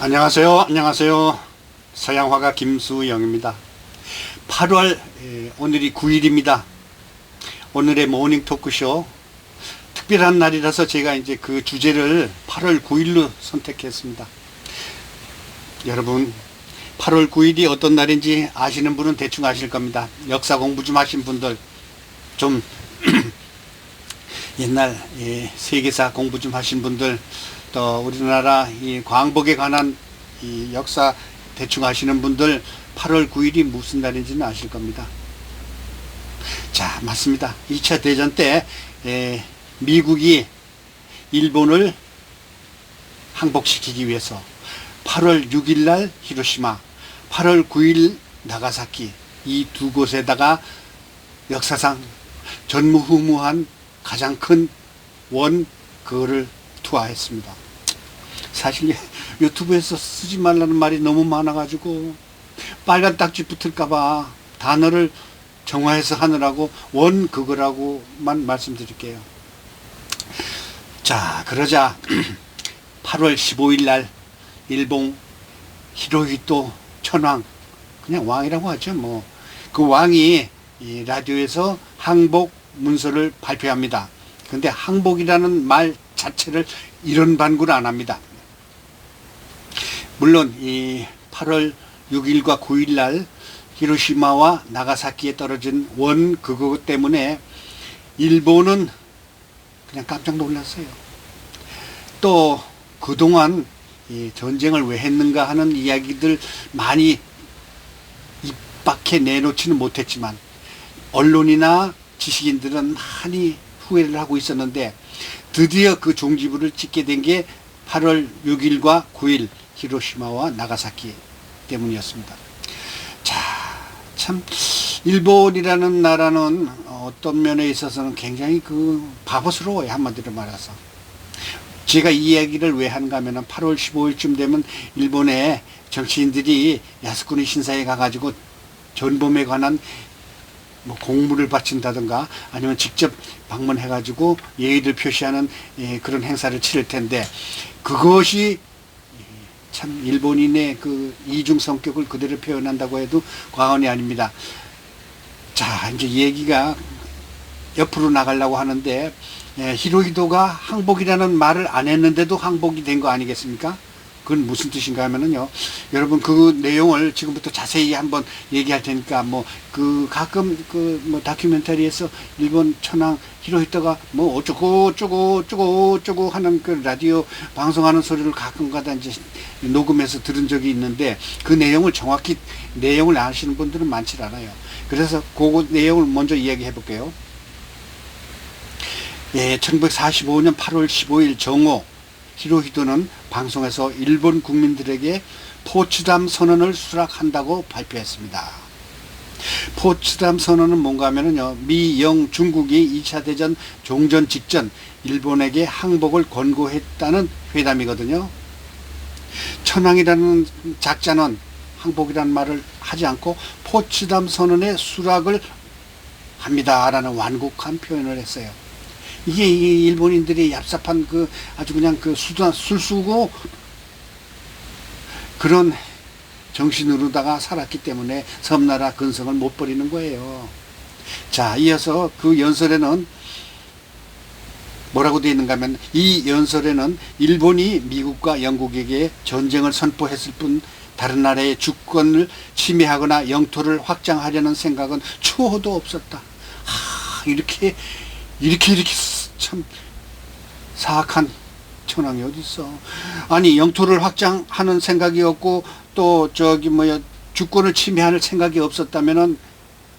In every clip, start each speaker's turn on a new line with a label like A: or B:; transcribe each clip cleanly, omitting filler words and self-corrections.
A: 안녕하세요. 서양화가 김수영입니다. 8월 오늘이 9일입니다. 오늘의 모닝 토크쇼 특별한 날이라서 제가 이제 그 주제를 8월 9일로 선택했습니다. 여러분 8월 9일이 어떤 날인지 아시는 분은 대충 아실 겁니다. 역사 공부 좀 하신 분들, 좀 옛날 세계사 공부 좀 하신 분들, 또 우리나라 이 광복에 관한 이 역사 대충 아시는 분들 8월 9일이 무슨 날인지는 아실 겁니다. 자, 맞습니다. 2차 대전 때 미국이 일본을 항복시키기 위해서 8월 6일 날 히로시마, 8월 9일 나가사키, 이 두 곳에다가 역사상 전무후무한 가장 큰 그거를 투하했습니다. 사실 유튜브에서 쓰지 말라는 말이 너무 많아가지고 빨간 딱지 붙을까봐 단어를 정화해서 하느라고 그거라고만 말씀드릴게요. 자, 그러자 8월 15일 날 일본 히로히토 천황, 그냥 왕이라고 하죠. 그 왕이 이 라디오에서 항복 문서를 발표합니다. 근데 항복이라는 말 자체를 이런 반구를 안 합니다. 물론 이 8월 6일과 9일 날 히로시마와 나가사키에 떨어진 그거 때문에 일본은 그냥 깜짝 놀랐어요. 또 그동안 이 전쟁을 왜 했는가 하는 이야기들 많이 입 밖에 내놓지는 못했지만 언론이나 지식인들은 많이 후회를 하고 있었는데, 드디어 그 종지부를 찍게 된 게 8월 6일과 9일 히로시마와 나가사키 때문이었습니다. 자, 참 일본이라는 나라는 어떤 면에 있어서는 굉장히 바보스러워요. 한마디로 말해서. 제가 이 이야기를 왜 하는가 하면 8월 15일쯤 되면 일본의 정치인들이 야스쿠니 신사에 가가지고 전범에 관한 공물을 바친다든가 아니면 직접 방문해가지고 예의를 표시하는 그런 행사를 치를 텐데, 그것이 참 일본인의 그 이중 성격을 그대로 표현한다고 해도 과언이 아닙니다. 자, 이제 얘기가 옆으로 나가려고 하는데, 히로히토가 항복이라는 말을 안 했는데도 항복이 된 거 아니겠습니까? 그건 무슨 뜻인가 하면은요, 여러분 그 내용을 지금부터 자세히 한번 얘기할 테니까, 가끔 다큐멘터리에서 일본 천황 히로히토가 어쩌고 하는 그 라디오 방송하는 소리를 가끔가다 이제 녹음해서 들은 적이 있는데, 그 내용을 정확히 내용을 아시는 분들은 많지 않아요. 그래서 그 내용을 먼저 이야기해 볼게요. 1945년 8월 15일 정오, 히로히토는 방송에서 일본 국민들에게 포츠담 선언을 수락한다고 발표했습니다. 포츠담 선언은 뭔가 하면은요, 미영 중국이 2차 대전 종전 직전 일본에게 항복을 권고했다는 회담이거든요. 천황이라는 작자는 항복이라는 말을 하지 않고 포츠담 선언의 수락을 합니다라는 완곡한 표현을 했어요. 이게 일본인들이 얍삽한 아주 그냥 술수고 그런 정신으로다가 살았기 때문에 섬나라 근성을 못 버리는 거예요. 자, 이어서 그 연설에는 뭐라고 되어 있는가 하면, 이 연설에는 일본이 미국과 영국에게 전쟁을 선포했을 뿐 다른 나라의 주권을 침해하거나 영토를 확장하려는 생각은 추호도 없었다. 이렇게 참 사악한 천황이 어디 있어. 아니, 영토를 확장하는 생각이 없고 또 주권을 침해할 생각이 없었다면은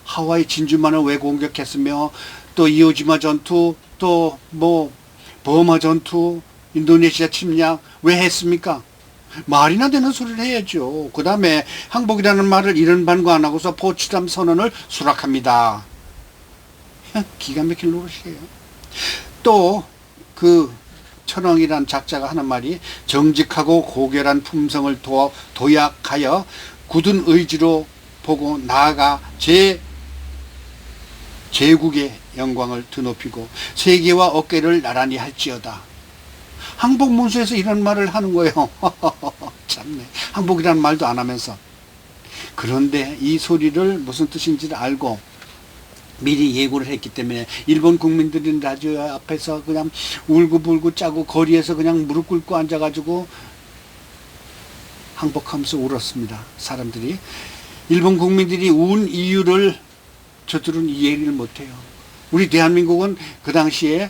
A: 하와이 진주만을 왜 공격했으며, 또 이오지마 전투, 또 버마 전투, 인도네시아 침략 왜 했습니까? 말이나 되는 소리를 해야죠. 그 다음에 항복이라는 말을 이런 반구 안 하고서 포츠담 선언을 수락합니다. 기가 막힐 노릇이에요. 또 천황이란 작자가 하는 말이, 정직하고 고결한 품성을 도약하여 굳은 의지로 보고 나아가 제국의 영광을 드높이고 세계와 어깨를 나란히 할지어다. 항복문서에서 이런 말을 하는 거예요. 참네. 항복이라는 말도 안 하면서. 그런데 이 소리를 무슨 뜻인지를 알고 미리 예고를 했기 때문에 일본 국민들은 라디오 앞에서 그냥 울고불고 짜고 거리에서 그냥 무릎 꿇고 앉아가지고 항복하면서 울었습니다. 사람들이. 일본 국민들이 운 이유를 저들은 이해를 못해요. 우리 대한민국은 그 당시에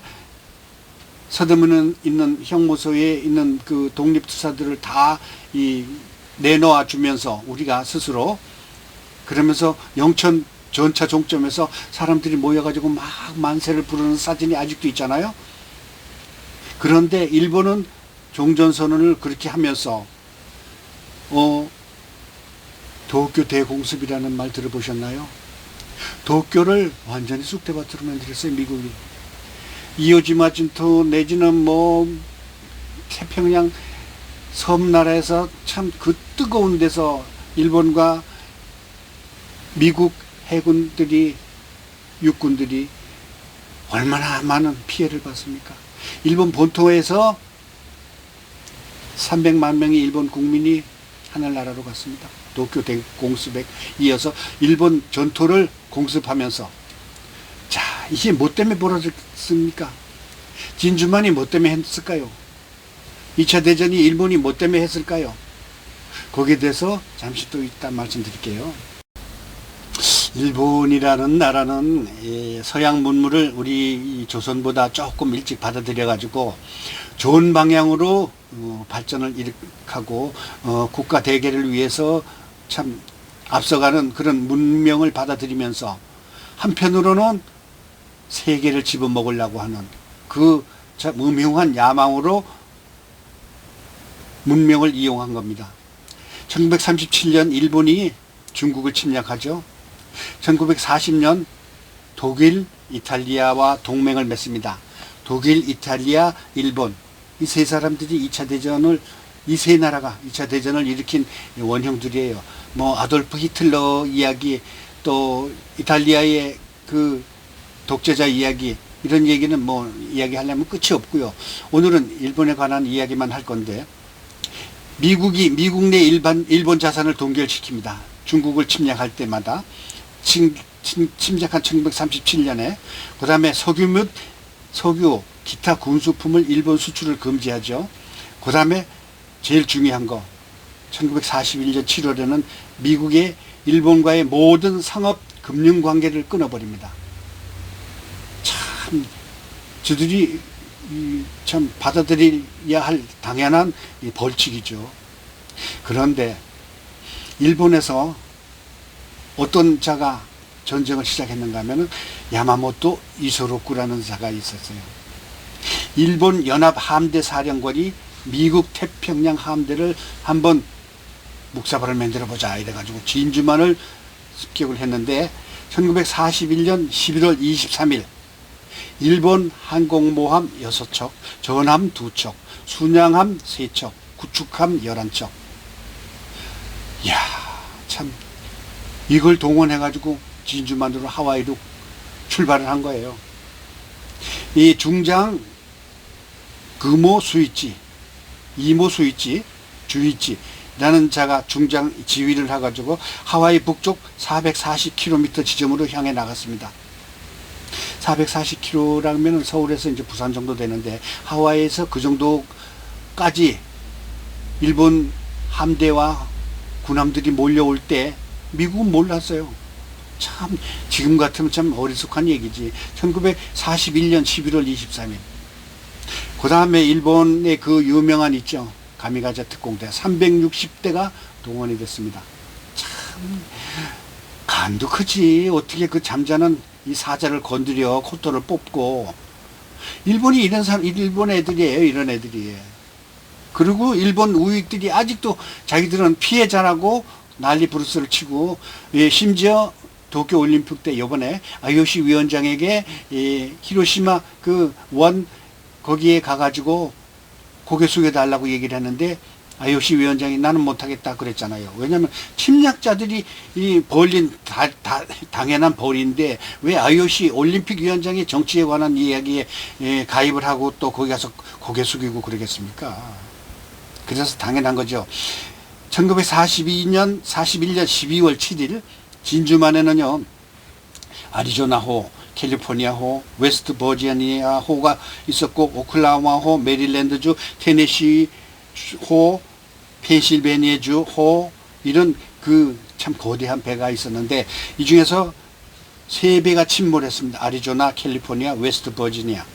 A: 서대문에 있는 형무소에 있는 그 독립투사들을 다 내놓아 주면서 우리가 스스로 그러면서 영천 전차 종점에서 사람들이 모여가지고 막 만세를 부르는 사진이 아직도 있잖아요. 그런데 일본은 종전선언을 그렇게 하면서 도쿄 대공습이라는 말 들어보셨나요? 도쿄를 완전히 쑥대밭으로 만들었어요, 미국이. 이오지마 진토 내지는 뭐 태평양 섬나라에서 참 그 뜨거운 데서 일본과 미국 해군들이 육군들이 얼마나 많은 피해를 봤습니까? 일본 본토에서 300만 명의 일본 국민이 하늘나라로 갔습니다. 도쿄 대공습에 이어서 일본 전토를 공습하면서 자, 이게 뭐 때문에 벌어졌습니까? 진주만이 뭐 때문에 했을까요? 2차 대전이 일본이 뭐 때문에 했을까요? 거기에 대해서 잠시 또 이따 말씀드릴게요. 일본이라는 나라는 서양 문물을 우리 조선보다 조금 일찍 받아들여 가지고 좋은 방향으로 발전을 일으키고 국가 대계를 위해서 참 앞서가는 그런 문명을 받아들이면서 한편으로는 세계를 집어먹으려고 하는 그 참 음흉한 야망으로 문명을 이용한 겁니다. 1937년 일본이 중국을 침략하죠. 1940년 독일, 이탈리아와 동맹을 맺습니다. 독일, 이탈리아, 일본 이 세 사람들이 2차 대전을 이 세 나라가 2차 대전을 일으킨 원형들이에요. 뭐 아돌프 히틀러 이야기 또 이탈리아의 그 독재자 이야기 이런 얘기는 뭐 이야기하려면 끝이 없고요. 오늘은 일본에 관한 이야기만 할 건데 미국이 미국 내 일본 자산을 동결시킵니다. 중국을 침략할 때마다 침략한 1937년에 그 다음에 석유 기타 군수품을 일본 수출을 금지하죠. 그 다음에 제일 중요한 거 1941년 7월에는 미국의 일본과의 모든 상업 금융 관계를 끊어버립니다. 참 저들이 참 받아들여야 할 당연한 벌칙이죠. 그런데 일본에서 어떤 자가 전쟁을 시작했는가 하면은 야마모토 이소로쿠라는 자가 있었어요. 일본 연합 함대 사령관이 미국 태평양 함대를 한번 묵사발을 만들어 보자 이래가지고 진주만을 습격을 했는데 1941년 11월 23일 일본 항공모함 6척, 전함 2척, 순양함 3척, 구축함 11척. 이야, 참 이걸 동원해가지고 진주만으로 하와이로 출발을 한 거예요. 이 중장 금호 수이치, 이모 수이치, 주이치라는 자가 중장 지휘를 해가지고 하와이 북쪽 440km 지점으로 향해 나갔습니다. 440km라면 서울에서 이제 부산 정도 되는데 하와이에서 그 정도까지 일본 함대와 군함들이 몰려올 때 미국은 몰랐어요. 참 지금 같으면 참 어리숙한 얘기지. 1941년 11월 23일 그 다음에 일본의 그 유명한 있죠. 가미가제 특공대 360대가 동원이 됐습니다. 참 간도 크지. 어떻게 그 잠자는 이 사자를 건드려 코털을 뽑고. 일본이 이런 사람, 일본 애들이에요. 이런 애들이. 그리고 일본 우익들이 아직도 자기들은 피해자라고 난리 부르스를 치고, 예, 심지어 도쿄 올림픽 때 요번에 IOC 위원장에게 히로시마 그 원 거기에 가가지고 고개 숙여달라고 얘기를 했는데 IOC 위원장이 나는 못하겠다 그랬잖아요. 왜냐하면 침략자들이 이 벌린 당연한 벌인데 왜 IOC 올림픽 위원장이 정치에 관한 이야기에 가입을 하고 또 거기 가서 고개 숙이고 그러겠습니까? 그래서 당연한 거죠. 1941년 12월 7일 진주만에는요, 아리조나호, 캘리포니아호, 웨스트 버지니아호가 있었고, 오클라호마호, 메릴랜드주, 테네시호, 펜실베니아주호, 이런 그 참 거대한 배가 있었는데, 이 중에서 세 배가 침몰했습니다. 아리조나, 캘리포니아, 웨스트 버지니아.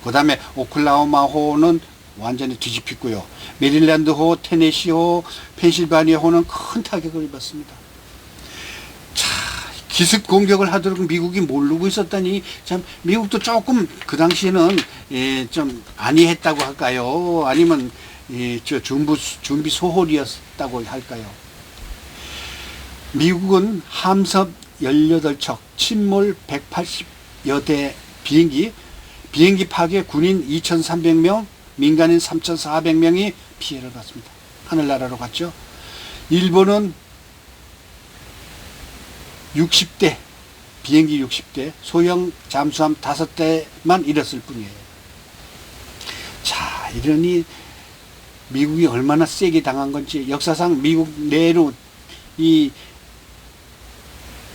A: 그 다음에 오클라호마호는 완전히 뒤집혔고요. 메릴랜드호, 테네시호, 펜실베니아호는 큰 타격을 입었습니다. 자, 기습 공격을 하도록 미국이 모르고 있었다니, 참 미국도 조금 그 당시에는 좀 안이했다고 할까요? 아니면 준비 소홀이었다고 할까요? 미국은 함섭 18척, 침몰 180여 대 비행기 파괴 군인 2,300명, 민간인 3,400명이 피해를 봤습니다. 하늘나라로 갔죠. 일본은 60대, 비행기 60대, 소형 잠수함 5대만 잃었을 뿐이에요. 자, 이러니 미국이 얼마나 세게 당한 건지, 역사상 미국 내로 이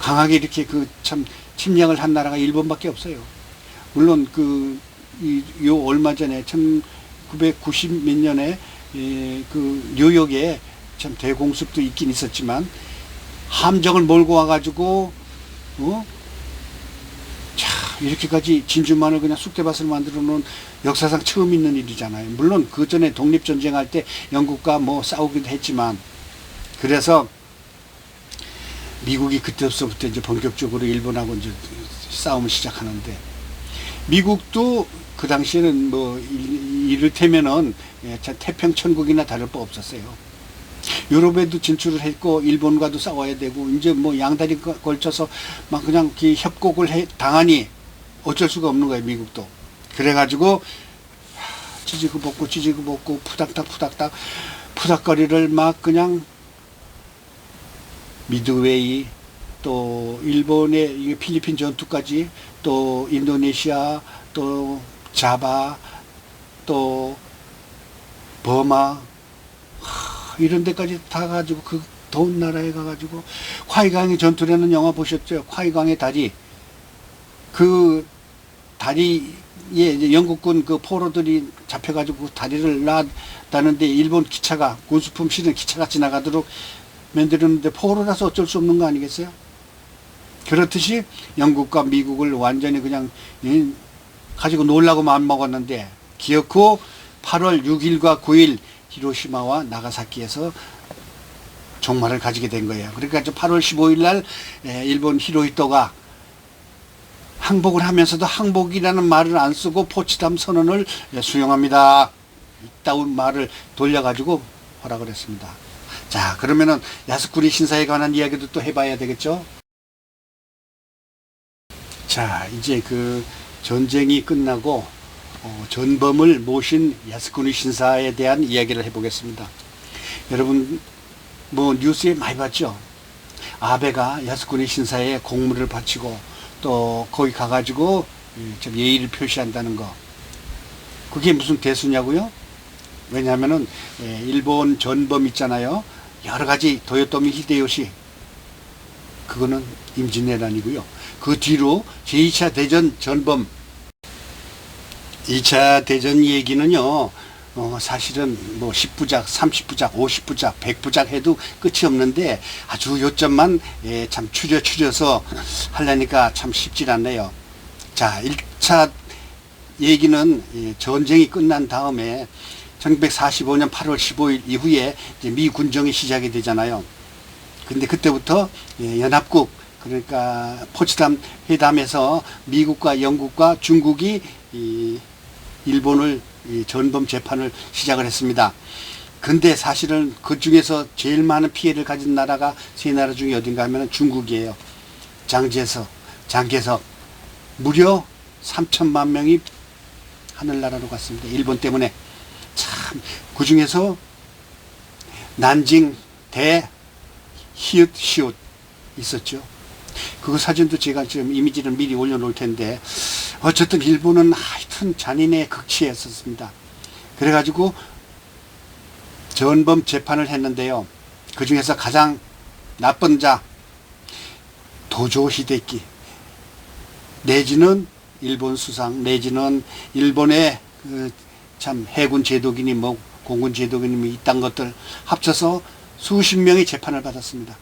A: 강하게 이렇게 그 참 침략을 한 나라가 일본밖에 없어요. 물론 요 얼마 전에 1990 몇 년에 그 뉴욕에 참 대공습도 있긴 있었지만, 함정을 몰고 와가지고 자, 이렇게까지 진주만을 그냥 쑥대밭을 만들어 놓은 역사상 처음 있는 일이잖아요. 물론 그 전에 독립전쟁할 때 영국과 뭐 싸우기도 했지만, 그래서 미국이 그때부터 이제 본격적으로 일본하고 이제 싸움을 시작하는데, 미국도 그 당시에는 뭐 이를테면은 태평천국이나 다를 바 없었어요. 유럽에도 진출을 했고 일본과도 싸워야 되고, 이제 뭐 양다리 걸쳐서 막 그냥 협곡을 당하니 어쩔 수가 없는 거예요, 미국도. 그래가지고 찌지고 볶고 푸닥닥 푸닥거리를 막 그냥 미드웨이, 또 일본의 필리핀 전투까지, 또 인도네시아, 또 자바, 또 버마, 이런 데까지 다 가지고, 그 더운 나라에 가가지고, 콰이강의 전투라는 영화 보셨죠? 콰이강의 다리. 그 다리에 이제 영국군 그 포로들이 잡혀가지고 다리를 놔다는데, 일본 기차가, 군수품 실은 기차가 지나가도록 만들었는데, 포로라서 어쩔 수 없는 거 아니겠어요? 그렇듯이 영국과 미국을 완전히 그냥 가지고 놀라고 마음먹었는데, 기어코 8월 6일과 9일 히로시마와 나가사키에서 종말을 가지게 된 거예요. 그러니까 8월 15일 날 일본 히로히토가 항복을 하면서도 항복이라는 말을 안 쓰고 포츠담 선언을 수용합니다, 이따운 말을 돌려가지고 허락을 했습니다. 자, 그러면은 야스쿠니 신사에 관한 이야기도 또 해봐야 되겠죠? 자, 이제 그 전쟁이 끝나고 전범을 모신 야스쿠니 신사에 대한 이야기를 해보겠습니다. 여러분 뭐 뉴스에 많이 봤죠? 아베가 야스쿠니 신사에 공물을 바치고 또 거기 가가지고 좀 예의를 표시한다는 거, 그게 무슨 대수냐고요? 왜냐하면은 일본 전범 있잖아요. 여러 가지 도요토미 히데요시, 그거는 임진왜란이고요. 그 뒤로 제2차 대전 전범, 2차 대전 얘기는요, 사실은 뭐 10부작, 30부작, 50부작, 100부작 해도 끝이 없는데, 아주 요점만 참 추려서 하려니까 참 쉽질 않네요. 자, 1차 얘기는 전쟁이 끝난 다음에 1945년 8월 15일 이후에 이제 미 군정이 시작이 되잖아요. 근데 그때부터 연합국, 그러니까 포츠담 회담에서 미국과 영국과 중국이 일본을 전범 재판을 시작을 했습니다. 근데 사실은 그 중에서 제일 많은 피해를 가진 나라가 세 나라 중에 어딘가 하면 중국이에요. 장개석, 무려 3천만 명이 하늘나라로 갔습니다. 일본 때문에. 참, 그 중에서 난징, 대, 히읗 있었죠. 그 사진도 제가 지금 이미지를 미리 올려놓을 텐데, 어쨌든 일본은 하여튼 잔인의 극치에 섰습니다. 그래가지고 전범 재판을 했는데요. 그 중에서 가장 나쁜 자 도조 히데키 내지는 일본 수상 내지는 일본의 참 해군 제독이니 뭐 공군 제독이니 이딴 것들 합쳐서 수십 명이 재판을 받았습니다.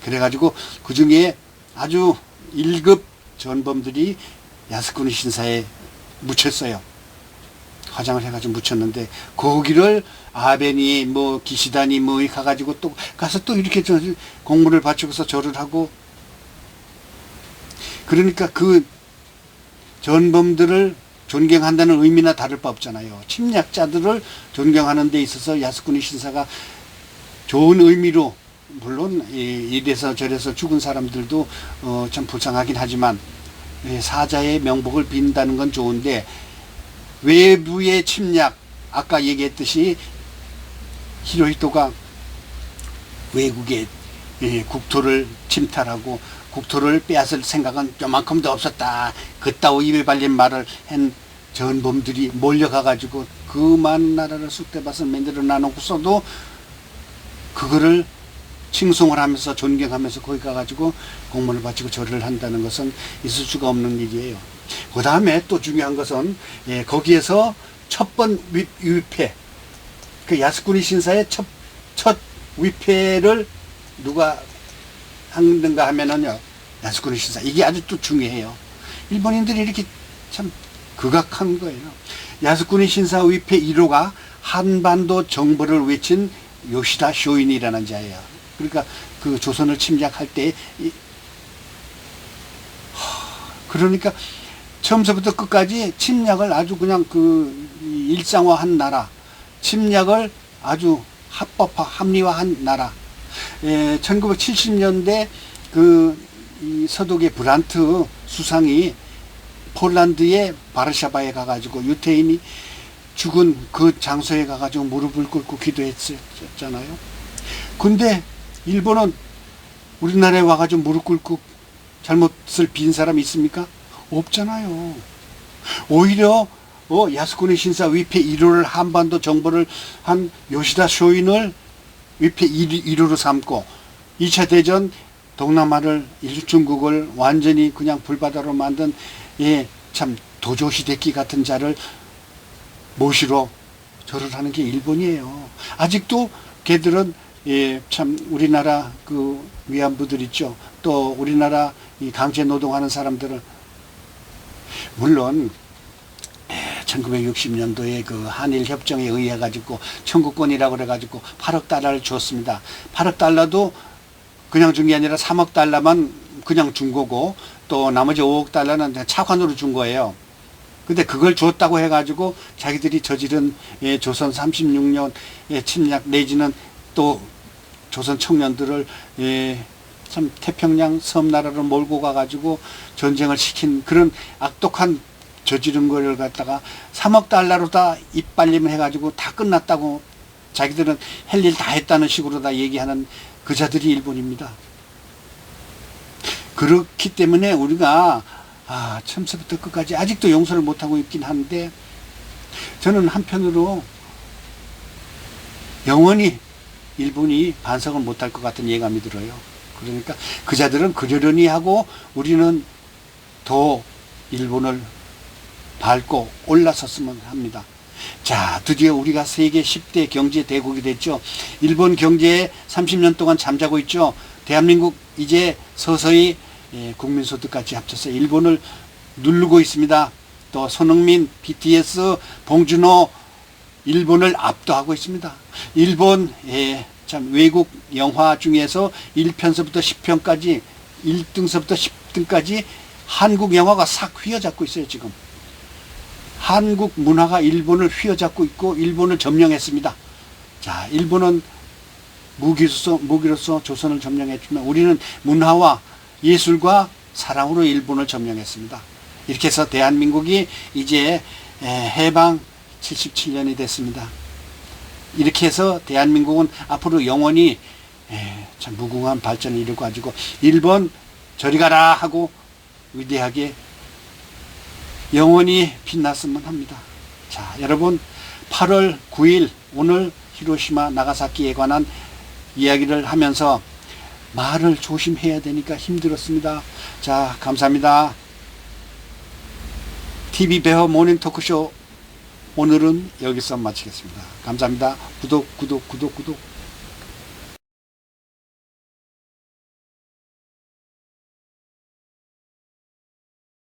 A: 그래가지고 그 중에 아주 1급 전범들이 야스쿠니 신사에 묻혔어요. 화장을 해가지고 묻혔는데 거기를 아베니 뭐 기시다니 뭐 가가지고 또 가서 또 이렇게 공물을 바치고서 절을 하고, 그러니까 그 전범들을 존경한다는 의미나 다를 바 없잖아요. 침략자들을 존경하는 데 있어서 야스쿠니 신사가 좋은 의미로, 물론 이래서 저래서 죽은 사람들도 참 불쌍하긴 하지만 사자의 명복을 빈다는 건 좋은데, 외부의 침략, 아까 얘기했듯이 히로히토가 외국의 국토를 침탈하고 국토를 빼앗을 생각은 요만큼도 없었다, 그따위 입에 발린 말을 한 전범들이 몰려가가지고 그 많은 나라를 쑥대밭을 만들어 놔놓고서도 그거를 칭송을 하면서 존경하면서 거기 가가지고 공문을 바치고 절을 한다는 것은 있을 수가 없는 일이에요. 그 다음에 또 중요한 것은 거기에서 첫 번 위패, 그 야스쿠니 신사의 첫 위패를 누가 하는가 하면은요, 야스쿠니 신사. 이게 아주 또 중요해요. 일본인들이 이렇게 참 극악한 거예요. 야스쿠니 신사 위패 1호가 한반도 정벌을 외친 요시다 쇼인이라는 자예요. 그러니까 그 조선을 침략할 때 그러니까 처음서부터 끝까지 침략을 아주 그냥 그 일상화한 나라, 침략을 아주 합리화한 나라. 1970년대 이 서독의 브란트 수상이 폴란드의 바르샤바에 가가지고 유태인이 죽은 그 장소에 가가지고 무릎을 꿇고 기도했었잖아요. 근데 일본은 우리나라에 와가지고 무릎 꿇고 잘못을 빈 사람이 있습니까? 없잖아요. 오히려 야스쿠니 신사 위패 1호를 한반도 정벌을 한 요시다 쇼인을 위패 1호로 삼고 2차 대전 동남아를 중국을 완전히 그냥 불바다로 만든 참 도조 히데키 같은 자를 모시러 절을 하는 게 일본이에요. 아직도 걔들은 참 우리나라 그 위안부들 있죠. 또 우리나라 이 강제 노동하는 사람들을, 물론 1960년도에 그 한일 협정에 의해 가지고 청구권이라고 그래 가지고 8억 달러를 줬습니다. 8억 달러도 그냥 준 게 아니라 3억 달러만 그냥 준 거고, 또 나머지 5억 달러는 차관으로 준 거예요. 근데 그걸 줬다고 해가지고 자기들이 저지른 조선 36년 침략 내지는 또 조선 청년들을 참 태평양 섬나라로 몰고 가가지고 전쟁을 시킨 그런 악독한 저지른 걸 갖다가 3억 달러로 다 이빨림 해가지고 다 끝났다고 자기들은 할 일 다 했다는 식으로 다 얘기하는 그 자들이 일본입니다. 그렇기 때문에 우리가 처음부터 끝까지 아직도 용서를 못하고 있긴 한데, 저는 한편으로 영원히 일본이 반성을 못할 것 같은 예감이 들어요. 그러니까 그 자들은 그러려니 하고 우리는 더 일본을 밟고 올라섰으면 합니다. 자, 드디어 우리가 세계 10대 경제 대국이 됐죠. 일본 경제에 30년 동안 잠자고 있죠. 대한민국 이제 서서히 국민소득까지 합쳐서 일본을 누르고 있습니다. 또 손흥민, BTS, 봉준호 일본을 압도하고 있습니다. 일본 참 외국 영화 중에서 1편서부터 10편까지 1등서부터 10등까지 한국 영화가 싹 휘어잡고 있어요. 지금 한국 문화가 일본을 휘어잡고 있고 일본을 점령했습니다. 자, 일본은 무기로서 조선을 점령했지만 우리는 문화와 예술과 사랑으로 일본을 점령했습니다. 이렇게 해서 대한민국이 이제 해방 77년이 됐습니다. 이렇게 해서 대한민국은 앞으로 영원히 참 무궁한 발전을 이루어가지고 일본 저리 가라 하고 위대하게 영원히 빛났으면 합니다. 자, 여러분 8월 9일 오늘 히로시마 나가사키에 관한 이야기를 하면서 말을 조심해야 되니까 힘들었습니다. 자, 감사합니다. TV 배어 모닝 토크쇼 오늘은 여기서 마치겠습니다. 감사합니다. 구독.